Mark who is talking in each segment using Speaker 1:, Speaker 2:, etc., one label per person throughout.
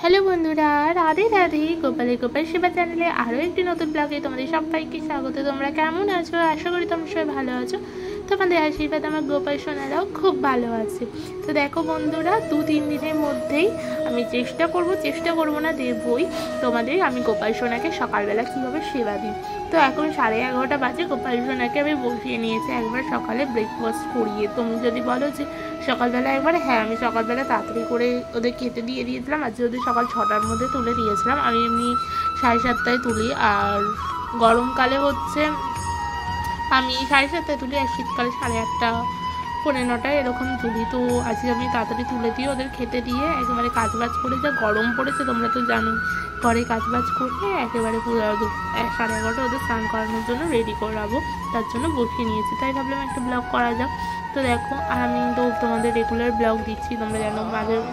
Speaker 1: Hello বন্ধুরা, রাধে রাধে। গোপালের গোপাল সেবা চ্যানেলে আরও একটি নতুন ব্লগে তোমাদের সবাইকে স্বাগত। তোমরা কেমন আছো? আশা করি তোমরা সবাই ভালো আছো। তোমাদের আশীর্বাদ আমার গোপাল সোনারাও খুব ভালো আছে। তো দেখো বন্ধুরা, 2-3 দিনের মধ্যেই আমি চেষ্টা করবো না দেবই তোমাদের আমি গোপাল সোনাকে সকালবেলা কীভাবে সেবা দিই। তো এখন 11:30 বাজে। গোপাল সোনাকে আমি বসিয়ে নিয়েছি একবার সকালে ব্রেকফাস্ট করিয়ে। তুমি যদি বলো যে সকালবেলা একবার, হ্যাঁ আমি সকালবেলা তাড়াতাড়ি করে ওদের খেতে দিয়ে দিয়েছিলাম। আজকে ওদের সকাল 6টার মধ্যে তুলে দিয়েছিলাম। আমি এমনি 7:30টায় তুলি, আর গরমকালে হচ্ছে আমি 7:30টায় তুলি, আর শীতকালে 8:30, 9:30 এরকম তুলি। তো আজকে আমি তাড়াতাড়ি তুলে দিয়ে ওদের খেতে দিয়ে একেবারে কাজবাজ করে, যা গরম পড়েছে তোমরা তো জানো, ঘরে কাজবাজ করে একেবারে 11:30 ওদের স্নান করানোর জন্য রেডি করাবো, তার জন্য বসিয়ে নিয়েছি। তাই ভাবলাম একটা ব্লগ করা যাক। তো দেখো, আর আমি তো তোমাদের রেগুলার ব্লগ দিচ্ছি, তোমরা জানো।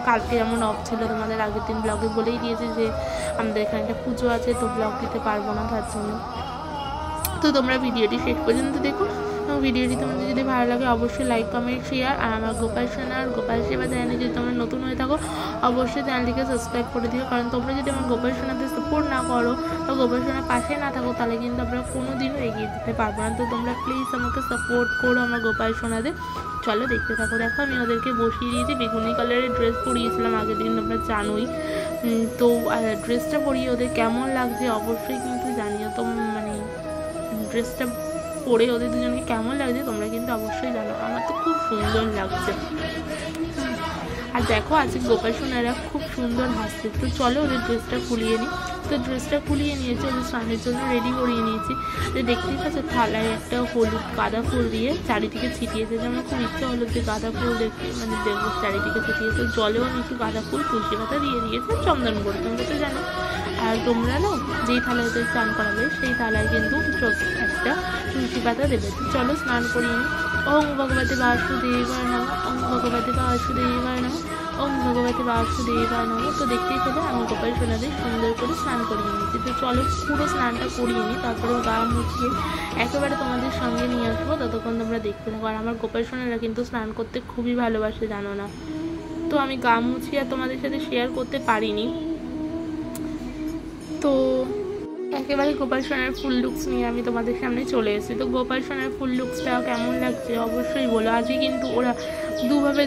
Speaker 1: কালকে যেমন অফ ছিল, তোমাদের আগের দিন ব্লগে বলেই দিয়েছে যে আমাদের এখানে একটা পুজো আছে, তো ব্লগ দিতে পারবো না তার জন্য। তো তোমরা ভিডিওটি শেষ পর্যন্ত দেখো, এবং ভিডিওটি তোমাদের যদি ভালো লাগে অবশ্যই লাইক, কমেন্ট, শেয়ার। আর আমার গোপাল সোনা আর গোপাল সেবা চ্যানেলে যদি তোমরা নতুন হয়ে থাকো অবশ্যই চ্যানেলটিকে সাবস্ক্রাইব করে দিও। কারণ তোমরা যদি আমার গোপাল সোনাতে সাপোর্ট না করো বা গোপাল সোনার পাশে না থাকো, তাহলে কিন্তু আমরা কোনো দিনও এগিয়ে যেতে পারবো না। তো তোমরা প্লিজ আমাকে সাপোর্ট করো আমার গোপাল সোনাদের। চলো দেখতে থাকো। দেখো আমি ওদেরকে বসিয়ে দিয়েছি। বেগুনি কালারের ড্রেস পরিয়েছিলাম আগের দিন, তোমরা জানোই। তো ড্রেসটা পরিয়ে ওদের কেমন লাগছে অবশ্যই কিন্তু জানিও। তো মানে ড্রেসটা পরে ওদের দুজনকে কেমন লাগছে তোমরা কিন্তু অবশ্যই জানো। আমার তো খুব সুন্দর লাগছে। আর দেখো আজকে গোপাল সোনারা খুব সুন্দর হাসছে। তো চলো ওদের ড্রেসটা খুলিয়ে নিই। তো ড্রেসটা খুলিয়ে নিয়েছি, ওদের স্নানের জন্য রেডি করিয়ে নিয়েছি। তো দেখতেই পাচ্ছ থালায় একটা হলুদ গাঁদা ফুল দিয়ে চারিদিকে ছিটিয়েছে। যে আমার খুব ইচ্ছা হলো যে গাঁদা ফুল দেখতে মানে দেবো চারিদিকে ছিটিয়েছে। জলেও আমি একটু গাঁদা ফুল তুলসী পাতা দিয়ে দিয়েছে চন্দন করে, তোমরা তো জানো। আর তোমরা না যেই থালায় ওদের স্নান করাবে সেই থালায় কিন্তু একটা তুলসী পাতা দেবে। তো চলো স্নান করিয়ে নিই। ওম ভগবতে বাসুদেবায় নমঃ, ওম ভগবতে বাসুদেবায় নমঃ, ওম ভগবতে বাসুদেবায় নমঃ। তো দেখতেই পেলে আমি গোপাল সোনাদের সুন্দর করে স্নান করিয়ে নিয়েছি। তো চলো পুরো স্নানটা করিয়ে নিই, তারপরে গা মুছিয়ে একেবারে তোমাদের সঙ্গে নিয়ে আসবো। ততক্ষণ তোমরা দেখতে থাকো। আর আমার গোপাল সোনারা কিন্তু স্নান করতে খুবই ভালোবাসে, জানো না। তো আমি গা মুছিয়ে তোমাদের সাথে শেয়ার করতে পারিনি। তো একেবারে গোপাল সোনার ফুল লুকস নিয়ে আমি তোমাদের সামনে চলে এসেছি। তো গোপাল সোনার ফুল লুকসটা কেমন লাগছে অবশ্যই বলো। আজকে কিন্তু ওরা দুভাবে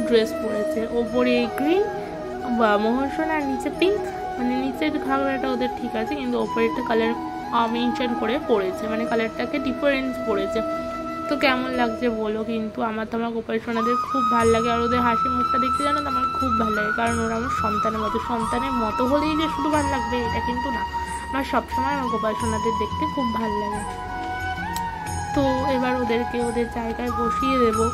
Speaker 1: ড্রেস পরেছে, ওপরে গ্রিন বা মোহর সোনা আর নিচে পিঙ্ক। মানে নিচের ঘাগড়াটা ওদের ঠিক আছে, কিন্তু ওপরেরটা কালার মেনশন করে পড়েছে, মানে কালারটাকে ডিফারেন্স পড়েছে। তো কেমন লাগছে বলো কিন্তু। আমার তো আমার গোপাল সোনাদের খুব ভালো লাগে। আর ওদের হাসি মুখটা দেখতে জানো তো আমার খুব ভালো লাগে, কারণ ওরা আমার সন্তানের মতো হলেই যে শুধু ভালো লাগবে এটা কিন্তু না। আমার সবসময় আমার গোপাল সোনাদের দেখতে খুব ভালো লাগে। তো এবার ওদেরকে ওদের জায়গায় বসিয়ে দেবো।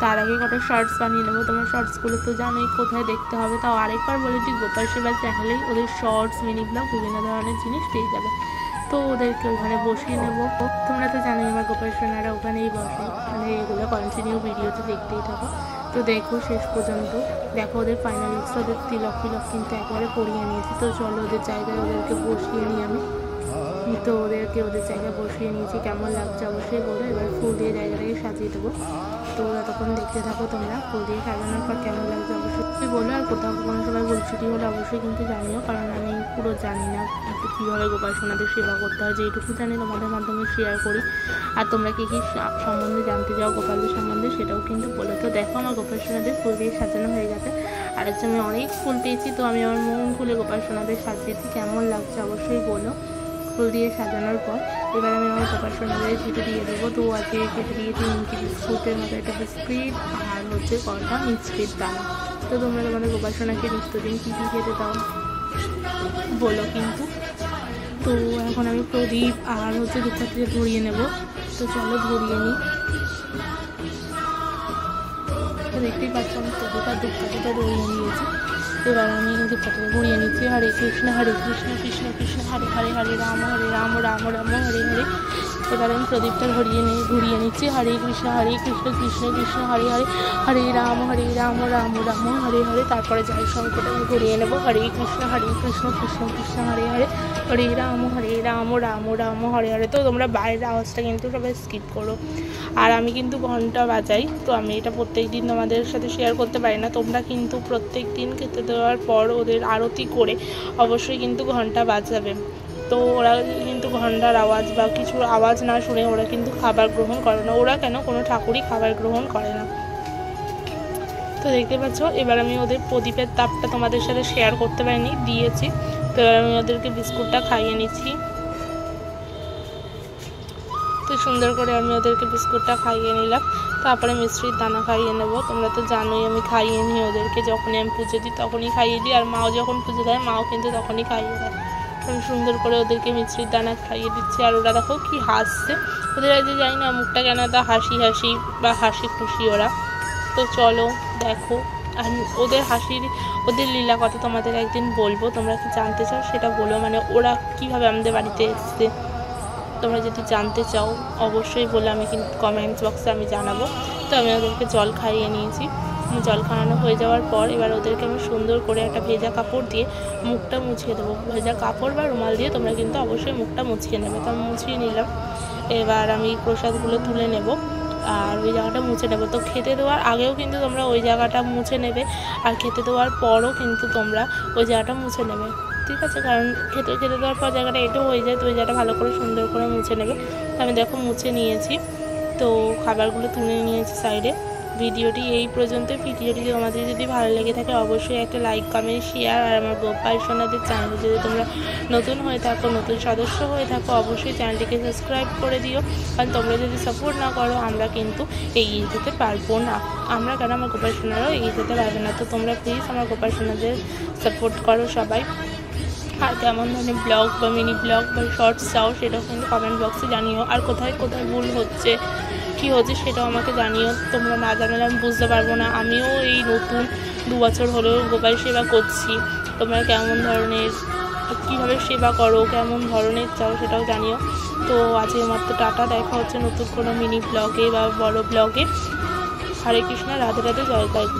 Speaker 1: তার আগে কটা শর্টস বানিয়ে নেবো। তোমার শর্টসগুলো তো জানোই কোথায় দেখতে হবে। তাও আরেকবার বলে দিই, গোপাল সেবা চ্যানেলেই ওদের শর্টস, মিনি ব্লগ, বিভিন্ন ধরনের জিনিস পেয়ে যাবে। তো ওদেরকে ওখানে বসিয়ে নেবো। তোমরা তো জানোই আমার গোপাল সোনারা ওখানেই বসে, মানে এগুলো কন্টিনিউ ভিডিওতে দেখতেই থাকো। তো দেখো শেষ পর্যন্ত দেখো ওদের ফাইনাল লুকস। ওদের তিলক কিন্তু একবারে পরিয়ে নিয়েছি। তো চলো ওদের জায়গায় ওদেরকে বসিয়ে নিই আমি। তো ওদেরকে ওদের জায়গায় বসিয়ে নিয়েছি। কেমন লাগছে অবশ্যই বলো। এবার ফুল দিয়ে জায়গাটাকে সাজিয়ে দেবো। তো ততক্ষণ দেখতে থাকো তোমরা। ফুল দিয়ে সাজানোর পর কেমন লাগছে অবশ্যই বলো। আর কোথাও কোনো সবাই ভুলছুটি হলে অবশ্যই কিন্তু জানিও, কারণ আমি পুরো জানি না কীভাবে গোপাল সোনাদের সেবা করতে হয়। যেইটুকু জানি তোমাদের মাধ্যমে শেয়ার করি। আর তোমরা কী কী সম্বন্ধে জানতে চাও গোপালদের সম্বন্ধে সেটাও কিন্তু বলো। তো দেখো আমার গোপাল সোনাদের ফুল দিয়ে সাজানো হয়ে গেছে। আর আজকে আমি অনেক ফুল পেয়েছি, তো আমি আমার মন খুলে গোপাল সোনাদের সাজিয়েছি। কেমন লাগছে অবশ্যই বলো। ফুল দিয়ে সাজানোর পর এবার আমি আমার গোপাল সোনাদের খেতে দিয়ে দেবো। তো আজকে খেতে দিয়েছি নিমকি বিস্কুটের মতো একটা বিস্কিট, আর হচ্ছে কটা মিষ্টির দানা। তো তোমরা তোমাদের গোপাল সোনাকে নিত্যদিন কী কী খেতে দাও বলো কিন্তু। তো এখন আমি প্রদীপ আর হচ্ছে ধূপকাঠিটা ধরিয়ে নেব। তো চলো ধরিয়ে নিই। তো দেখতেই পাচ্ছ আমি প্রদীপ আর ধূপকাঠিটা ধরিয়ে নিয়েছি। এবার আমি ধূপকাঠিটা ধরিয়ে নিচ্ছি। হরে কৃষ্ণ কৃষ্ণ কৃষ্ণ হরে হরে, হরে রাম রাম রাম হরে হরে। এবার আমি প্রদীপটা ঘুরিয়ে নিচ্ছি। হরে কৃষ্ণ কৃষ্ণ কৃষ্ণ হরে হরে, হরে রাম রাম রাম হরে হরে। তারপরে জয় শঙ্করটা আমি ঘুরিয়ে নেবো। হরে কৃষ্ণ কৃষ্ণ কৃষ্ণ হরে হরে, হরে রাম রাম রাম হরে হরে। তো তোমরা বাইরের আওয়াজটা কিন্তু সবাই স্কিপ করো। আর আমি কিন্তু ঘন্টা বাজাই। তো আমি এটা প্রত্যেক দিন তোমাদের সাথে শেয়ার করতে পারি না। তোমরা কিন্তু প্রত্যেক দিন খেতে দেওয়ার পর ওদের আরতি করে অবশ্যই কিন্তু ঘন্টা বাজাবে। তো ওরা কিন্তু ঘন্টার আওয়াজ বা কিছুর আওয়াজ না শুনে ওরা কিন্তু খাবার গ্রহণ করে না। ওরা কেন, কোনো ঠাকুরই খাবার গ্রহণ করে না। তো দেখতে পাচ্ছ, এবার আমি ওদের প্রদীপের তাপটা তোমাদের সাথে শেয়ার করতে পারিনি, দিয়েছি। তো এবার আমি ওদেরকে বিস্কুটটা খাইয়ে নিচ্ছি। তো সুন্দর করে আমি ওদেরকে বিস্কুটটা খাইয়ে নিলাম। তারপরে মিষ্টির দানা খাইয়ে নেবো। তোমরা তো জানোই আমি খাইয়ে নিই ওদেরকে, যখনই আমি পুজো দিই তখনই খাইয়ে দিই, আর মাও যখন পুজো দেয় মাও কিন্তু তখনই খাইয়ে দেয়। আমি সুন্দর করে ওদেরকে মিষ্টির দানা খাইয়ে দিচ্ছি। আর ওরা দেখো কি হাসছে, ওদের আজ জানি না মুখটা কেন তা হাসি হাসি বা হাসি খুশি ওরা। তো চলো দেখো, আর ওদের হাসির, ওদের লীলা কথা তোমাদের একদিন বলবো। তোমরা কি জানতে চাও সেটা বলো, মানে ওরা কিভাবে আমাদের বাড়িতে এসছে তোমরা যদি জানতে চাও অবশ্যই বলে, আমি কিন্তু কমেন্টস বক্সে আমি জানাবো। তো আমি ওদেরকে জল খাইয়ে নিয়েছি। জল খাওয়ানো হয়ে যাওয়ার পর এবার ওদেরকে আমি সুন্দর করে একটা ভেজা কাপড় দিয়ে মুখটা মুছিয়ে দেবো। ভেজা কাপড় বা রুমাল দিয়ে তোমরা কিন্তু অবশ্যই মুখটা মুছিয়ে নেবে। তো আমি মুছিয়ে নিলাম। এবার আমি প্রসাদগুলো তুলে নেব আর ওই জায়গাটা মুছে নেবো। তো খেতে দেওয়ার আগেও কিন্তু তোমরা ওই জায়গাটা মুছে নেবে, আর খেতে দেওয়ার পরও কিন্তু তোমরা ওই জায়গাটা মুছে নেবে, ঠিক আছে? কারণ খেতে দেওয়ার পর জায়গাটা এটাও হয়ে যায়, তো ওই জায়গাটা ভালো করে সুন্দর করে মুছে নেবে। তো আমি দেখো মুছে নিয়েছি। তো খাবারগুলো তুলে নিয়েছি সাইডে। ভিডিওটি এই পর্যন্ত। ভিডিওটি তোমাদের যদি ভালো লেগে থাকে অবশ্যই একটা লাইক, কমেন্ট, শেয়ার। আর আমার গোপাল সোনাদের চ্যানেলে যদি তোমরা নতুন হয়ে থাকো, নতুন সদস্য হয়ে থাকো, অবশ্যই চ্যানেলটিকে সাবস্ক্রাইব করে দিও। কারণ তোমরা যদি সাপোর্ট না করো আমরা কিন্তু এগিয়ে যেতে পারবো না। আমরা কেন, আমার গোপাল সোনারাও এগিয়ে যেতে পারবে না। তো তোমরা প্লিজ আমার গোপাল সোনাদের সাপোর্ট করো সবাই। আর কেমন ধরনের ব্লগ বা মিনি ব্লগ বা শর্টস চাও সেটাও কিন্তু কমেন্ট বক্সে জানিও। আর কোথায় কোথায় ভুল হচ্ছে, কী হচ্ছে সেটাও আমাকে জানিও। তোমরা না জানালে আমি বুঝতে পারবো না। আমিও এই নতুন 2 বছর হলেও গোপাল সেবা করছি। তোমরা কেমন ধরনের, কীভাবে সেবা করো, কেমন ধরনের চাও সেটাও জানিও। তো আজকের মাত্র টাটা, দেখা হচ্ছে নতুন কোনো মিনি ব্লগে বা বড় ব্লগে। হরে কৃষ্ণ, রাধে রাধে, জয় জয়।